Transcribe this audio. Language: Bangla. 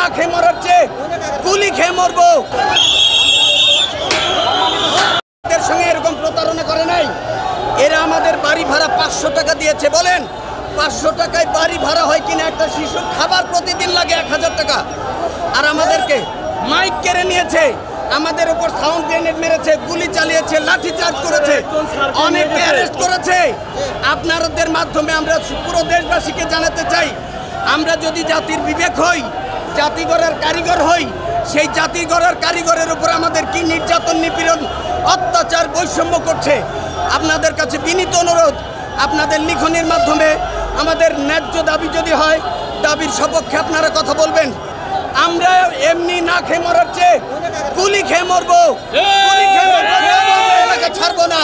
না খেয়ে মরার চেয়ে গুলি খেয়ে মরবো। এদের সঙ্গে এরকম প্রতারণা করে নাই। এরা আমাদের বাড়ি ভাড়া 500 টাকা দিয়েছে। বলেন 500 টাকায় বাড়ি ভাড়া হয় কিনা? একটা শিশুর খাবার প্রতিদিন লাগে 1000 টাকা। আর আমাদেরকে মাইক কেড়ে নিয়েছে, আমাদের উপর সাউন্ড গ্রেনেড মেরেছে, গুলি চালিয়েছে, লাঠি চার্জ করেছে, অনেককে অ্যারেস্ট করেছে। আপনাদের মাধ্যমে আমরা পুরো দেশবাসীকে জানাতে চাই, আমরা যদি জাতির বিবেক হই, জাতি গড়ার কারিগর হই, সেই জাতি গড়ার কারিগরের উপর আমাদের কি নির্যাতন, নিপীড়ন, অত্যাচার, বৈষম্য করছে। আপনাদের কাছে বিনীত অনুরোধ, আপনাদের লিখনের মাধ্যমে আমাদের ন্যায্য দাবি যদি হয়, দাবির সপক্ষে আপনারা কথা বলবেন। আমরা এমনি না খেয়ে মরার চেয়ে গুলি খেয়ে মরবো, গুলি খেয়ে মরবো, এলাকা ছাড়বো না।